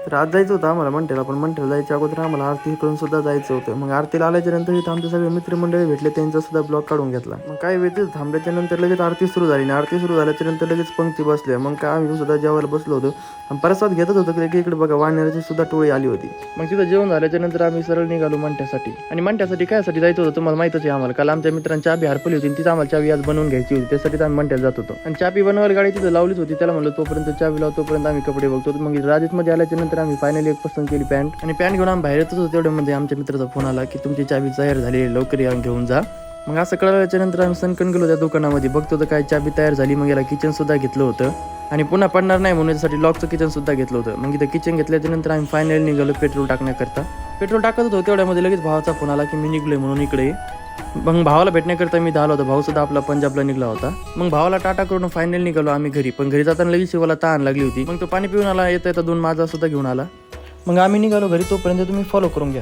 तर आज जायचं होतं आम्हाला मंठ्याला, पण मंठ्याला जायच्या अगोदर आम्हाला आरतीकडून सुद्धा जायचं होतं. मग आरतीला आल्याच्या नंतर इथं आमचे सगळे मित्रमंडळी भेटले, त्यांचा सुद्धा ब्लॉग काढून घेतला. मग काही वेळ तिथं थांबल्याच्या नंतर लगेच आरती सुरू झाली आणि आरती सुरू झाल्याच्या नंतर लगेच पंक्ती बसल्या. मग काय आम्ही सुद्धा जेवायला बसलो होतो आणि प्रसाद घेतच होतो की इकडे बघा वाण्याची सुद्धा टोळी आली होती. मग तिथं जेवण झाल्याच्या नंतर आम्ही सरळ निघालो मंठ्यासाठी. आणि मंठ्यासाठी कायसाठी जायचं होतं तुम्हाला माहितच आहे आम्हाला. काल आमच्या मित्रांची चाबी हरपली होती, तिथं आम्हाला चाबी आज बनवून घ्यायची होती, त्यासाठी आम्ही मंठ्याला जात होतो. आणि चाबी बनवायला गाडी तिथं लावलीच होती, त्याला म्हणलं तोपर्यंत चाबी लावतो, तोपर्यंत आम्ही कपडे बघतो. मग राजेशमध्ये आल्याच्या नंतर आम्ही फायनली एक पसंत केली पॅन्ट, आणि पॅन्ट घेऊन आम्ही बाहेर येतच होतो. तेवढ्यामध्ये आमच्या मित्राचा फोन आला की तुमची चाबी तयार झाली, लवकर या घेऊन जा. मग असं कळल्याच्या नंतर आम्ही सनकन गेलो त्या दुकानामध्ये, बघतो तर काय चाबी तयार झाली. मग याला किचन सुद्धा घेतलं होतं आणि पुन्हा पडणार नाही म्हणून यासाठी लॉकचं किचन सुद्धा घेतलं होतं. मग इथं किचन घेतल्याच्या नंतर आम्ही फायनली निघालो पेट्रोल टाकण्याकरता. पेट्रोल टाकत होतो तेवढ्यामध्ये लगेच भावाचा फोन आला की मी निघलोय म्हणून इकडे. मग भावाला भेटण्याकरता मी धावलो होतो, भाऊ सुद्धा आपला पंजाबला निघला होता. मग भावाला टाटा करून फायनल निघालो आम्ही घरी. पण घरी जाताना लगेच शिवाला तहान लागली होती, मग तो पाणी पिऊन आला, येता येता 2 माझा सुद्धा घेऊन आला. मग आम्ही निघालो घरी. तोपर्यंत तुम्ही फॉलो करून घ्या.